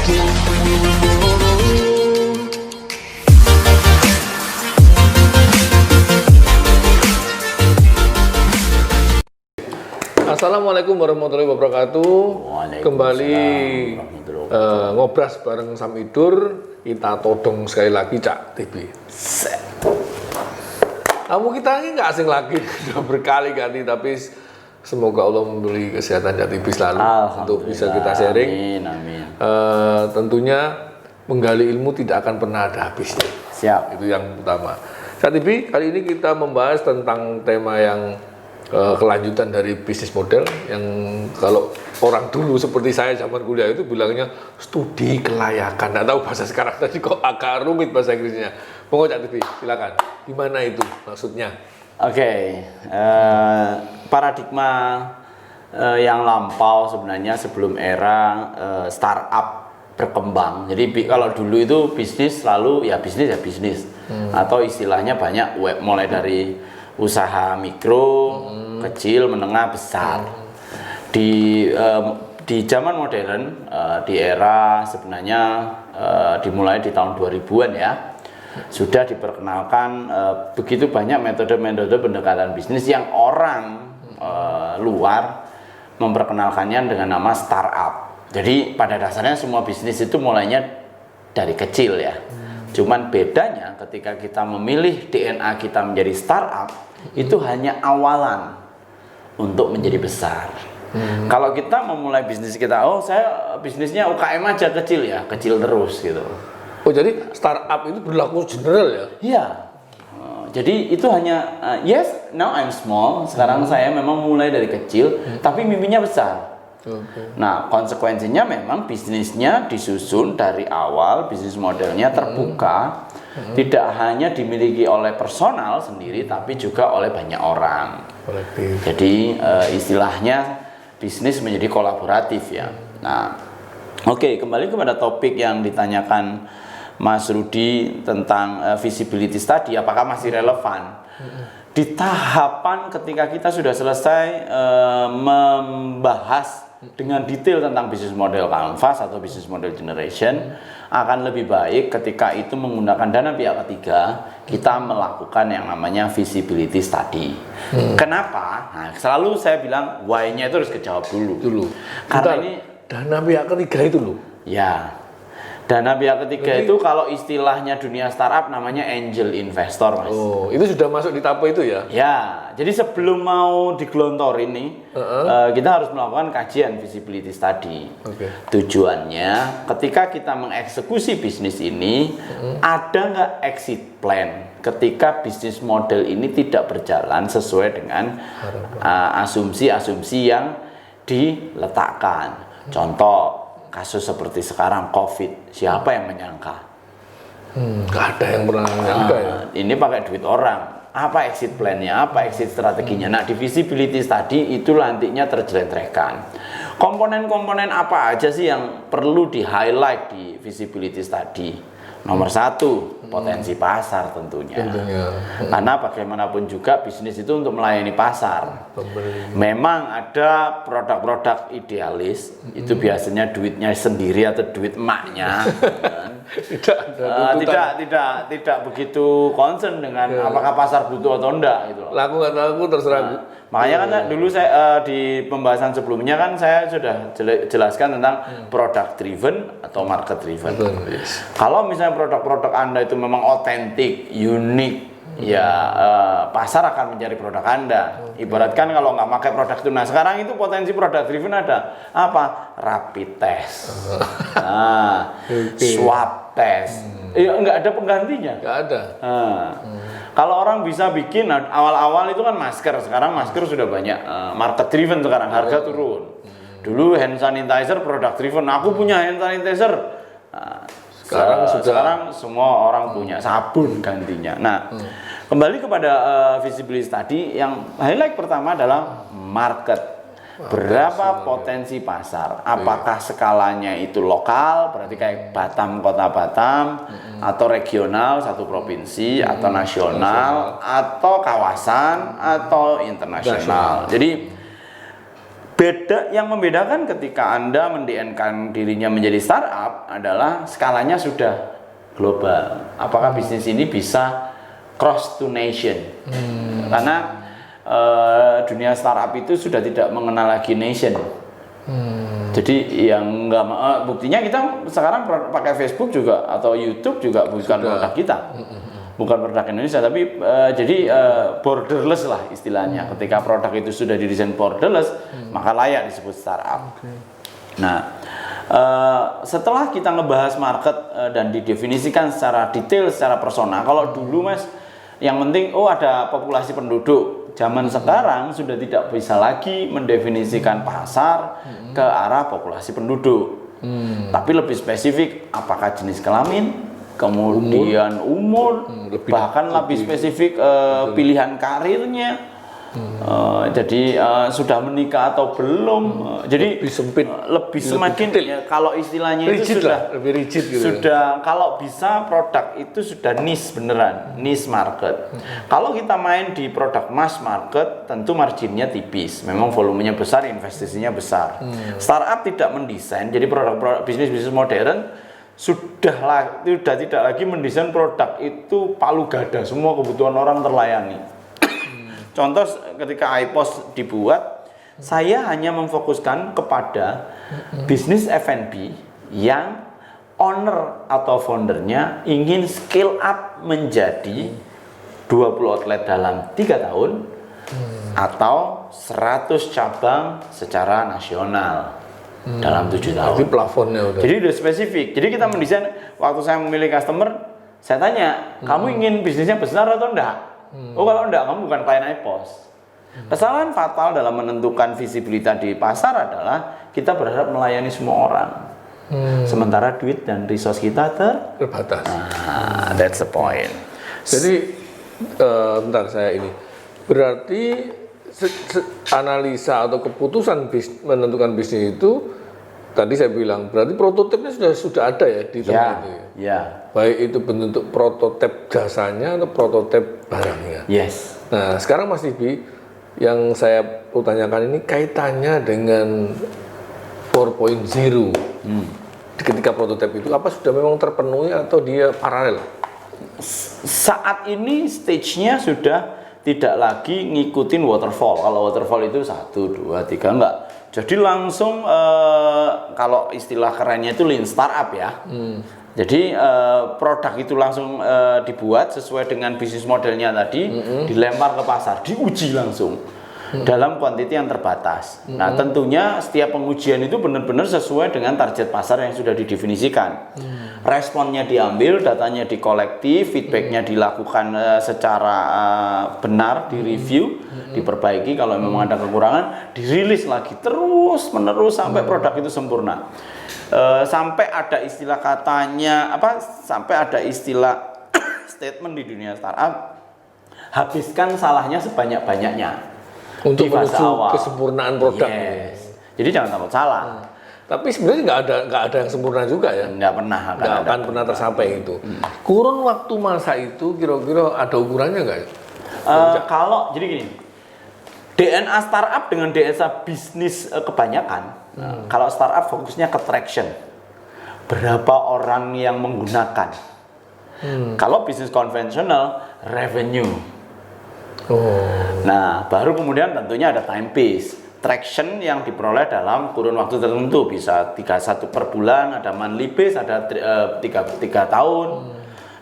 Assalamualaikum warahmatullahi wabarakatuh. Kembali ngobras bareng Samidur. Kita todong sekali lagi Cak TV. Kamu kita ini nggak asing lagi, sudah berkali-kali, tapi semoga Allah memberi kesehatan Cak TV selalu untuk bisa kita sharing. Amin. Tentunya menggali ilmu tidak akan pernah ada habisnya. Siap. Itu yang utama. Cak TV, kali ini kita membahas tentang tema yang kelanjutan dari bisnis model yang kalau orang dulu seperti saya zaman kuliah itu bilangnya studi kelayakan. Nggak tahu bahasa sekarang tadi kok agak rumit bahasa Inggrisnya. Pokoknya Cak TV, silakan. Gimana itu maksudnya? Oke, paradigma yang lampau sebenarnya sebelum era startup berkembang. Jadi kalau dulu itu bisnis selalu ya bisnis atau istilahnya banyak mulai dari usaha mikro, kecil, menengah, besar. Di zaman modern, di era sebenarnya dimulai di tahun 2000-an ya, sudah diperkenalkan begitu banyak metode-metode pendekatan bisnis yang orang luar memperkenalkannya dengan nama startup. Jadi pada dasarnya semua bisnis itu mulainya dari kecil ya. Cuman bedanya ketika kita memilih DNA kita menjadi startup, itu hanya awalan untuk menjadi besar. Kalau kita memulai bisnis kita, oh saya bisnisnya UKM aja kecil ya, kecil terus gitu. Oh jadi startup itu berlaku general ya? Iya. Jadi itu hanya yes, now I'm small. Sekarang saya memang mulai dari kecil, tapi mimpinya besar. Nah, konsekuensinya memang bisnisnya disusun dari awal, bisnis modelnya terbuka, tidak hanya dimiliki oleh personal sendiri, tapi juga oleh banyak orang. Jadi istilahnya bisnis menjadi kolaboratif ya. Nah, oke, kembali kepada topik yang ditanyakan Mas Rudi tentang visibility study, apakah masih relevan? Di tahapan ketika kita sudah selesai membahas dengan detail tentang bisnis model canvas atau bisnis model generation, akan lebih baik ketika itu menggunakan dana pihak ketiga, kita melakukan yang namanya visibility study. Kenapa? Nah, selalu saya bilang why-nya itu harus kejawab dulu. Karena ini dana pihak ketiga itu loh. Ya. Dana pihak ketiga itu kalau istilahnya dunia startup namanya angel investor, Mas. Oh, itu sudah masuk di tahap itu ya? Ya, jadi sebelum mau digelontorin nih, kita harus melakukan kajian visibility study. Tujuannya, ketika kita mengeksekusi bisnis ini, ada nggak exit plan ketika bisnis model ini tidak berjalan sesuai dengan asumsi-asumsi yang diletakkan. Contoh, kasus seperti sekarang COVID, siapa yang menyangka? Nggak ada yang pernah menyangka ya. Ini pakai duit orang. Apa exit plan-nya? Apa exit strateginya? Nah, di visibility study itu nantinya terjelentrehkan. Komponen-komponen apa aja sih yang perlu di-highlight di visibility study? Nomor satu, potensi pasar tentunya. Karena bagaimanapun juga bisnis itu untuk melayani pasar. Memang ada produk-produk idealis, itu biasanya duitnya sendiri atau duit emaknya. Tidak begitu concern dengan apakah pasar butuh atau enggak gitu. Laku nggak laku terserah. Makanya kan dulu saya di pembahasan sebelumnya kan saya sudah jelaskan tentang product driven atau market driven. Kalau misalnya produk-produk Anda itu memang otentik, unik, ya pasar akan mencari produk Anda. Ibaratkan kalau nggak pakai produk itu. Nah, sekarang itu potensi product driven ada apa? Rapid test, swab test. Nggak ada penggantinya. Nggak ada. Kalau orang bisa bikin, awal-awal itu kan masker. Sekarang masker sudah banyak market driven sekarang, harga turun. Dulu hand sanitizer product driven. Aku punya hand sanitizer. Sekarang semua orang punya sabun gantinya. Nah, kembali kepada visibility study, yang highlight pertama adalah market. Berapa potensi pasar? Apakah skalanya itu lokal, berarti kayak Batam, kota Batam, atau regional, satu provinsi, atau nasional, atau kawasan, atau internasional. Jadi Beda yang membedakan ketika Anda menDN-kan dirinya menjadi startup adalah skalanya sudah global. Apakah bisnis ini bisa cross to nation? Karena dunia startup itu sudah tidak mengenal lagi nation. Jadi yang nggak buktinya kita sekarang pakai Facebook juga atau YouTube juga bukan produk kita. Bukan produk Indonesia, tapi jadi borderless lah istilahnya. Ketika produk itu sudah didesain borderless, maka layak disebut startup. Nah, setelah kita ngebahas market dan didefinisikan secara detail, secara personal. Kalau dulu Mas, yang penting ada populasi penduduk. Zaman sekarang sudah tidak bisa lagi mendefinisikan pasar ke arah populasi penduduk. Tapi lebih spesifik, apakah jenis kelamin, kemudian umur, bahkan lebih spesifik pilihan karirnya, jadi sudah menikah atau belum, jadi lebih sempit, lebih semakin ya, kalau istilahnya rigid itu sudah lebih rigid gitu. Sudah kalau bisa produk itu sudah niche beneran, niche market. Kalau kita main di produk mass market, tentu marginnya tipis, memang volumenya besar, investasinya besar. Startup tidak mendesain, jadi produk bisnis modern sudah tidak lagi mendesain produk itu palu gada, semua kebutuhan orang terlayani. Contoh ketika iPos dibuat, saya hanya memfokuskan kepada bisnis F&B yang owner atau foundernya ingin scale up menjadi 20 outlet dalam 3 tahun atau 100 cabang secara nasional dalam 7 tahun. Jadi plafonnya udah. Jadi udah spesifik. Jadi kita mendesain, waktu saya memilih customer, saya tanya, kamu ingin bisnisnya besar atau enggak? Oh kalau enggak, kamu bukan klien iPos. Kesalahan fatal dalam menentukan visibilitas di pasar adalah kita berharap melayani semua orang. Sementara duit dan resource kita terbatas. Nah, that's the point. Jadi bentar saya ini. Berarti analisa atau keputusan menentukan bisnis itu tadi saya bilang berarti prototipnya sudah ada ya di tempat itu. Ya. Baik itu bentuk prototip jasanya atau prototip barangnya. Yes. Nah sekarang Mas Dibi, yang saya mau tanyakan ini kaitannya dengan 4.0. Ketika prototip itu apa sudah memang terpenuhi atau dia paralel? Saat ini stage-nya sudah tidak lagi ngikutin waterfall. Kalau waterfall itu 1, 2, 3 enggak. Jadi langsung kalau istilah kerennya itu lean startup ya. Jadi produk itu langsung dibuat sesuai dengan bisnis modelnya tadi, dilempar ke pasar, diuji langsung dalam kuantiti yang terbatas. Nah tentunya setiap pengujian itu benar-benar sesuai dengan target pasar yang sudah didefinisikan. Responnya diambil, datanya dikolektif, feedbacknya dilakukan secara benar, direview, diperbaiki. Kalau memang ada kekurangan, dirilis lagi terus menerus sampai produk itu sempurna. Sampai ada istilah katanya sampai ada istilah statement di dunia startup, habiskan salahnya sebanyak-banyaknya untuk fase menuju awal. Kesempurnaan produk. Yes. Jadi jangan takut salah. Tapi sebenarnya nggak ada yang sempurna juga ya. Nggak akan pernah tersampai itu. Kurun waktu masa itu kira-kira ada ukurannya nggak? Kalau jadi gini, DNA startup dengan DNA bisnis kebanyakan. Kalau startup fokusnya ke traction, berapa orang yang menggunakan. Kalau bisnis konvensional, revenue. Nah, baru kemudian tentunya ada time base. Traction yang diperoleh dalam kurun waktu tertentu, bisa 31 per bulan, ada monthly base, ada 3 tahun.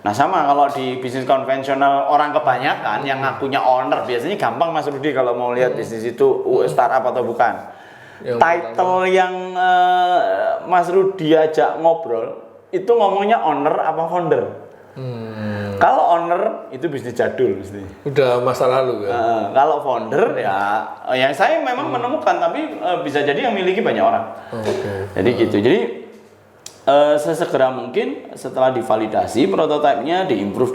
Nah sama kalau di bisnis konvensional orang kebanyakan yang ngakunya owner, biasanya gampang Mas Rudi kalau mau lihat bisnis itu startup atau bukan. Yang title yang Mas Rudi ajak ngobrol itu ngomongnya owner apa founder. Kalau owner itu bisnis jadul mesti. Udah masa lalu ya. Kalau founder ya yang saya memang menemukan, tapi bisa jadi yang miliki banyak orang. Jadi gitu. Jadi sesegera mungkin setelah divalidasi prototipenya diimprove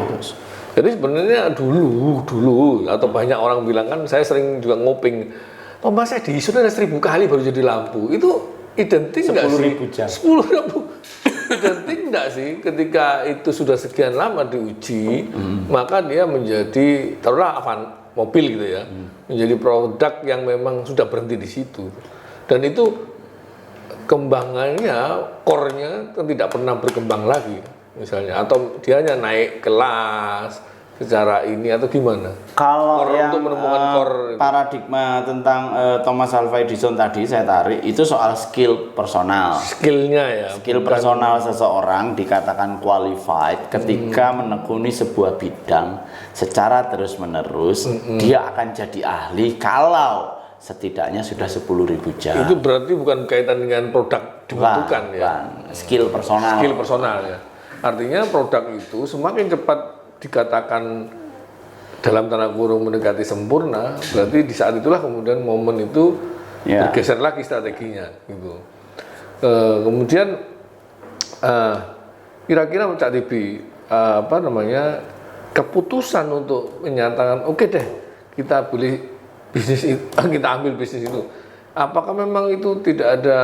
terus. Jadi sebenarnya dulu atau banyak orang bilang kan, saya sering juga ngoping, oh mas saya diisu ada 1000 kali baru jadi lampu, itu identik nggak sih? 10.000 jam. 10.000 identik enggak sih ketika itu sudah sekian lama diuji, maka dia menjadi taruhlah mobil gitu ya, menjadi produk yang memang sudah berhenti di situ. Dan itu kembangannya, core-nya kan tidak pernah berkembang lagi misalnya, atau dia hanya naik kelas secara ini atau gimana? Kalau Core yang untuk menemukan core itu. paradigma tentang Thomas Alva Edison tadi saya tarik itu soal skill personal. Skillnya ya. Skill personal seseorang dikatakan qualified ketika menekuni sebuah bidang secara terus-menerus, dia akan jadi ahli kalau setidaknya sudah 10.000 jam. Itu berarti bukan kaitan dengan produk dibutuhkan ya. Skill personal. Skill personal ya. Artinya produk itu semakin cepat dikatakan dalam tanda kurung mendekati sempurna, berarti di saat itulah kemudian momen itu bergeser lagi strateginya gitu. Kemudian kira-kira Cak Tibi keputusan untuk menyatakan oke deh kita beli bisnis itu, kita ambil bisnis itu, apakah memang itu tidak ada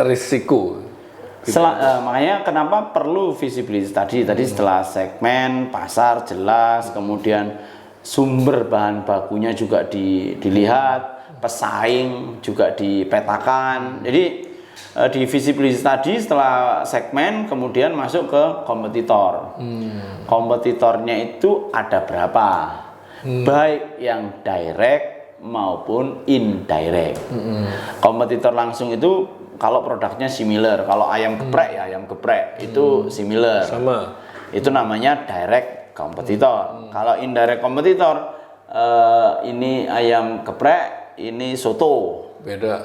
risiko? Makanya kenapa perlu visibility tadi setelah segmen pasar jelas, kemudian sumber bahan bakunya juga dilihat, pesaing juga dipetakan. Jadi di visibility tadi setelah segmen kemudian masuk ke kompetitor. Kompetitornya itu ada berapa? Baik yang direct maupun indirect. Kompetitor langsung itu kalau produknya similar, kalau ayam geprek ya ayam geprek itu similar. Sama. Itu namanya direct kompetitor. Kalau indirect kompetitor, ini ayam geprek, ini soto. Beda.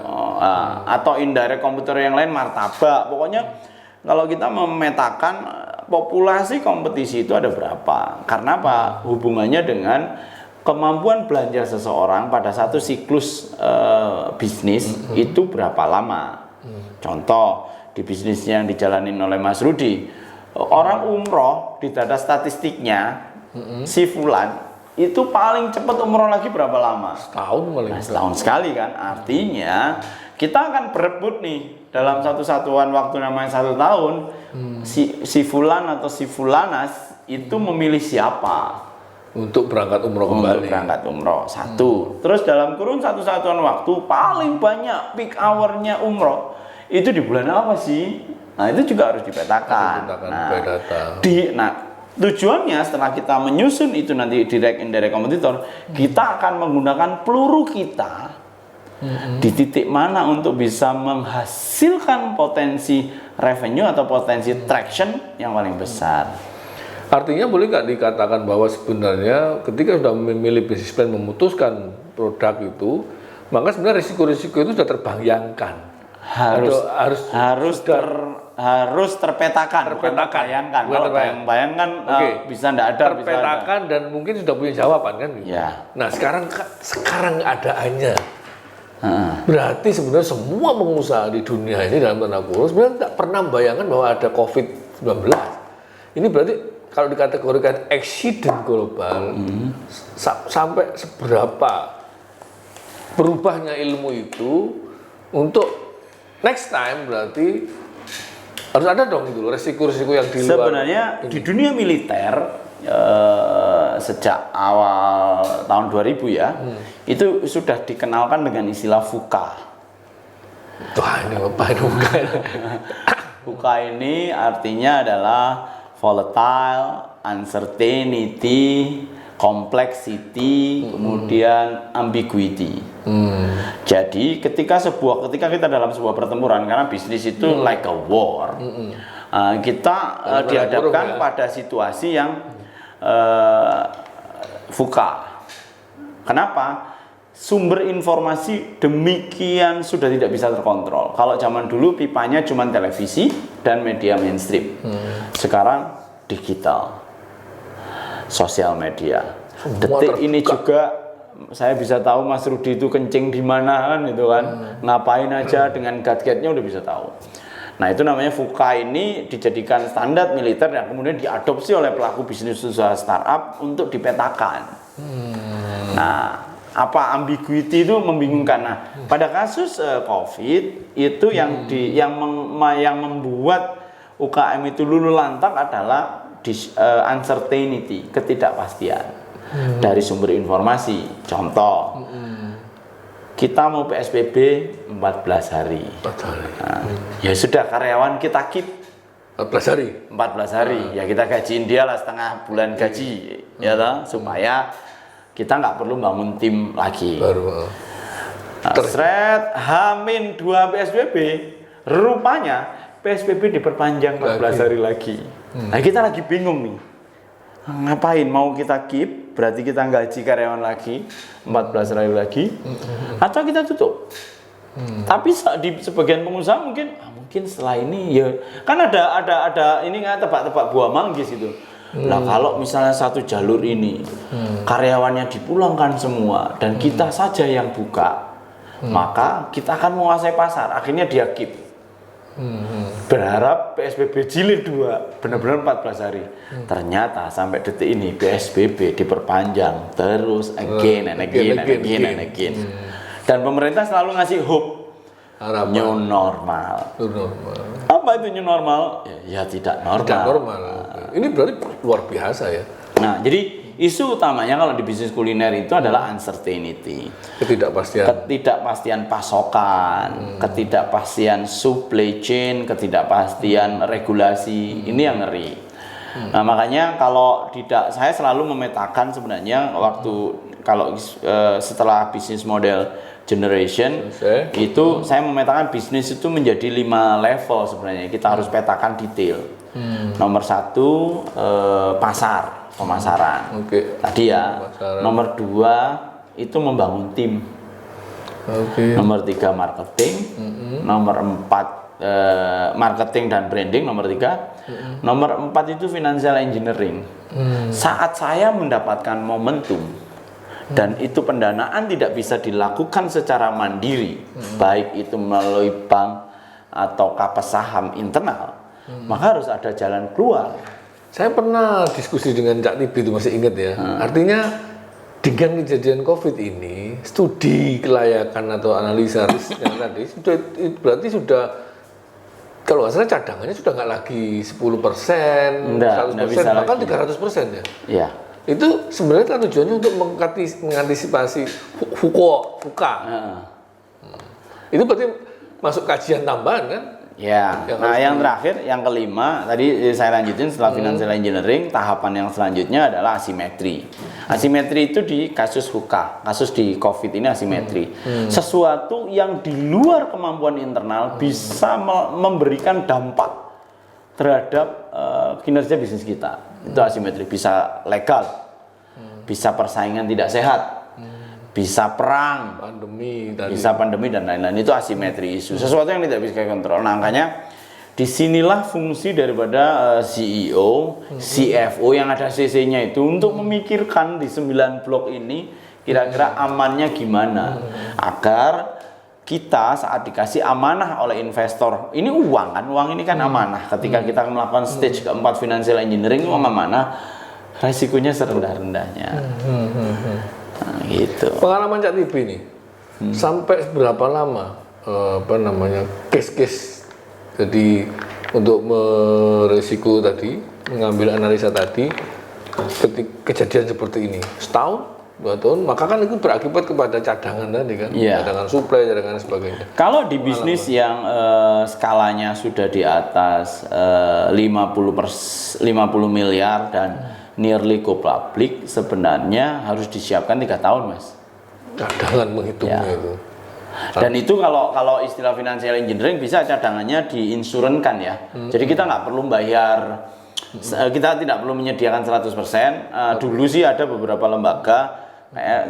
Atau indirect kompetitor yang lain martabak. Pokoknya kalau kita memetakan populasi kompetisi itu ada berapa? Karena apa? Hubungannya dengan kemampuan belanja seseorang pada satu siklus bisnis itu berapa lama. Contoh di bisnisnya yang dijalanin oleh Mas Rudi, orang umroh di data statistiknya si Fulan itu paling cepat umroh lagi berapa lama? Setahun paling. Nah, setahun sekali kan. Artinya kita akan berebut nih dalam satu satuan waktu namanya 1 tahun. Si Fulan atau si Fulanas itu memilih siapa? Untuk berangkat umroh kembali. Untuk berangkat umroh. Satu. Terus dalam kurun satu satuan waktu paling banyak peak hour-nya umroh itu di bulan apa sih? Nah itu juga harus dipetakan. Tujuannya setelah kita menyusun itu nanti direct indirect kompetitor, kita akan menggunakan peluru kita di titik mana untuk bisa menghasilkan potensi revenue atau potensi traction yang paling besar. Artinya boleh nggak dikatakan bahwa sebenarnya ketika sudah memilih bisnis plan, memutuskan produk itu, maka sebenarnya risiko-risiko itu sudah terbayangkan. Harus terpetakan. Bayangkan. Kalau bayangkan bisa enggak ada. Terpetakan dan mungkin sudah punya jawaban kan gitu. Ya. Nah sekarang keadaannya. Berarti sebenarnya semua pengusaha di dunia ini dalam tanda kurung sebenarnya tidak pernah membayangkan bahwa ada COVID-19. Ini berarti kalau dikategorikan accident global, sampai seberapa berubahnya ilmu itu untuk next time berarti harus ada dong gitu resiko-resiko yang di luar. Sebenarnya di dunia militer sejak awal tahun 2000 ya, itu sudah dikenalkan dengan istilah VUCA. Wah ini apa ini VUCA? VUCA ini artinya adalah volatile, uncertainty, complexity, kemudian ambiguity. Jadi ketika kita dalam sebuah pertempuran, karena bisnis itu like a war, kita dihadapkan pada situasi yang VUCA. Kenapa? Sumber informasi demikian sudah tidak bisa terkontrol. Kalau zaman dulu pipanya cuma televisi dan media mainstream. Sekarang digital, sosial media. Detik ini juga saya bisa tahu Mas Rudi itu kencing di mana kan itu kan. Ngapain aja dengan gadgetnya udah bisa tahu. Nah, itu namanya VUCA ini dijadikan standar militer dan kemudian diadopsi oleh pelaku bisnis usaha startup untuk dipetakan. Nah, apa ambiguity itu membingungkan. Nah, pada kasus COVID itu yang membuat UKM itu luluh lantak adalah uncertainty, ketidakpastian dari sumber informasi. Contoh, kita mau PSBB 14 hari. 4 hari. Nah, ya sudah, karyawan kita keep 14 hari. 14 hari. Ya kita gajiin dia lah setengah bulan gaji, ya toh, supaya kita nggak perlu bangun tim lagi. Baru. Nah, Sret Hamin 2 PSBB, rupanya PSBB diperpanjang 14 hari lagi. Nah, kita lagi bingung nih. Ngapain, mau kita keep, berarti kita gaji karyawan lagi 14 hari lagi, atau kita tutup. Tapi di sebagian pengusaha mungkin setelah ini ya kan ada ini nggak tebak-tebak buah manggis itu. Nah, kalau misalnya satu jalur ini karyawannya dipulangkan semua dan kita saja yang buka, maka kita akan menguasai pasar. Akhirnya dia keep. Berharap PSBB jilid 2 benar-benar 14 hari. Ternyata sampai detik ini PSBB diperpanjang terus again and again. Dan pemerintah selalu ngasih hope, harapan. New normal. Apa itu new normal? Ya tidak normal. Tidak normal. Ini berarti luar biasa ya. Nah, jadi isu utamanya kalau di bisnis kuliner itu adalah uncertainty. Ketidakpastian pasokan, ketidakpastian supply chain, ketidakpastian regulasi. Ini yang ngeri. Nah, makanya kalau saya selalu memetakan sebenarnya waktu setelah bisnis model generation itu saya memetakan bisnis itu menjadi 5 level sebenarnya. Kita harus petakan detail. Nomor 1 pemasaran. Tadi ya. Pemasaran. Nomor 2 itu membangun tim. Nomor 3 marketing. Nomor 4 marketing dan branding. Nomor 3. Nomor 4 itu financial engineering. Saat saya mendapatkan momentum dan itu pendanaan tidak bisa dilakukan secara mandiri, baik itu melalui bank atau kapas saham internal, maka harus ada jalan keluar. Saya pernah diskusi dengan Cak Tibi itu, masih ingat ya. Artinya dengan kejadian COVID ini, studi kelayakan atau analisa risknya tadi berarti sudah, kalau nggak salah cadangannya sudah nggak lagi 10%, 100%, bahkan 300% ya. Iya. Itu sebenarnya kan tujuannya untuk mengantisipasi VUCA. Itu berarti masuk kajian tambahan kan? Ya. Nah, yang terakhir, yang kelima, tadi saya lanjutin setelah financial engineering, tahapan yang selanjutnya adalah asimetri. Asimetri itu di kasus VUCA, kasus di COVID ini asimetri. Sesuatu yang di luar kemampuan internal bisa memberikan dampak terhadap kinerja bisnis kita. Itu asimetri, bisa legal, bisa persaingan tidak sehat, bisa perang, bisa pandemi dan lain-lain. Itu asimetri isu, sesuatu yang tidak bisa kontrol. Nah, makanya disinilah fungsi daripada CEO, CFO yang ada CC-nya itu untuk memikirkan di 9 blok ini kira-kira amannya gimana agar kita saat dikasih amanah oleh investor, ini uang kan, uang ini kan amanah. Ketika kita melakukan stage keempat financial engineering, uang amanah, resikonya serendah-rendahnya. Nah, gitu. Pengalaman Cak Tibi nih, sampai berapa lama case-case jadi untuk meresiko tadi, mengambil analisa tadi, kejadian seperti ini, setahun? 2 tahun, maka kan itu berakibat kepada cadangan tadi kan, cadangan suplai, cadangan sebagainya. Kalau di bisnis yang skalanya sudah di atas 50 miliar dan nearly go public, sebenarnya harus disiapkan 3 tahun, Mas. Cadangan menghitungnya itu. Dan itu kalau istilah financial engineering bisa cadangannya diinsurankan ya. Jadi kita nggak perlu bayar, kita tidak perlu menyediakan 100%. Dulu sih ada beberapa lembaga.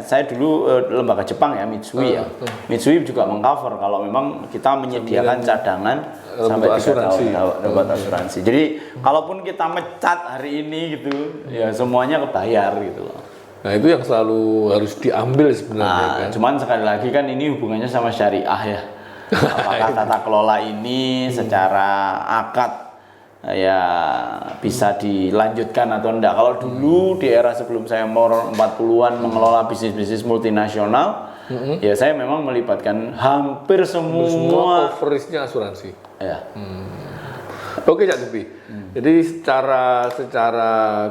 Saya dulu lembaga Jepang ya, Mitsui ya. Mitsui juga mengcover kalau memang kita menyediakan cadangan sampai 3 tahun dapat asuransi. Jadi kalaupun kita mecat hari ini gitu, ya semuanya kebayar gitu loh. Nah, itu yang selalu harus diambil sebenarnya kan. Cuman sekali lagi kan ini hubungannya sama syariah ya. Apakah tata kelola ini secara akad ya bisa dilanjutkan atau enggak. Kalau dulu di era sebelum saya umur 40-an mengelola bisnis-bisnis multinasional, ya saya memang melibatkan hampir semua coverage-nya asuransi. ya. Oke, Cak Tepi. Jadi secara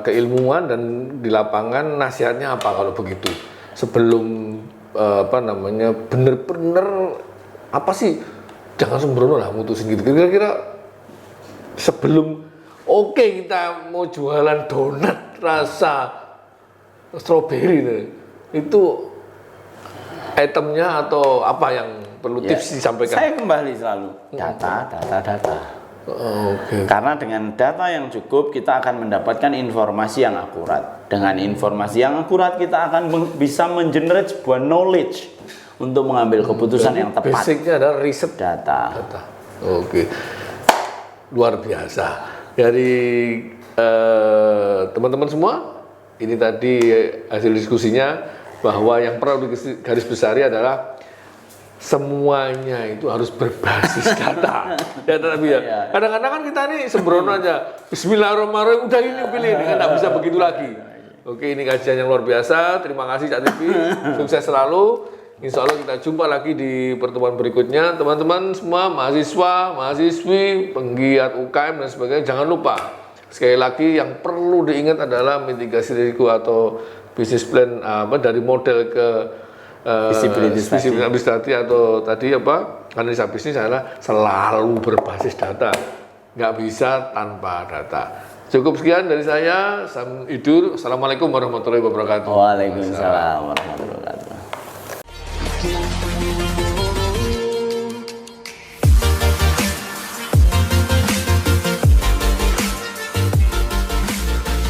keilmuan dan di lapangan nasihatnya apa kalau begitu? Sebelum bener-bener apa sih? Jangan sembrono lah mutusin gitu. Kira-kira sebelum kita mau jualan donat rasa stroberi itu itemnya atau apa yang perlu tips disampaikan? Saya kembali selalu data. Oke. Karena dengan data yang cukup kita akan mendapatkan informasi yang akurat. Dengan informasi yang akurat kita akan bisa mengenerate sebuah knowledge untuk mengambil keputusan yang tepat. Basicnya adalah riset Data. Oke. Luar biasa. Dari teman-teman semua, ini tadi hasil diskusinya bahwa yang perlu garis besari adalah semuanya itu harus berbasis data. Ya, tapi ya. Kadang-kadang kan kita nih sembrono aja. Bismillahirrahmanirrahim. Udah ini pilih, kan nggak bisa begitu lagi. Oke, ini kajian yang luar biasa. Terima kasih Cak TV. Sukses selalu. Insya Allah kita jumpa lagi di pertemuan berikutnya. Teman-teman semua, mahasiswa, mahasiswi, penggiat UKM dan sebagainya, jangan lupa. Sekali lagi yang perlu diingat adalah mitigasi risiko atau business plan dari model ke visibility atau tadi analisa bisnis adalah selalu berbasis data, nggak bisa tanpa data. Cukup sekian dari saya, Sam Idur. Assalamualaikum warahmatullahi wabarakatuh. Waalaikumsalam warahmatullahi wabarakatuh.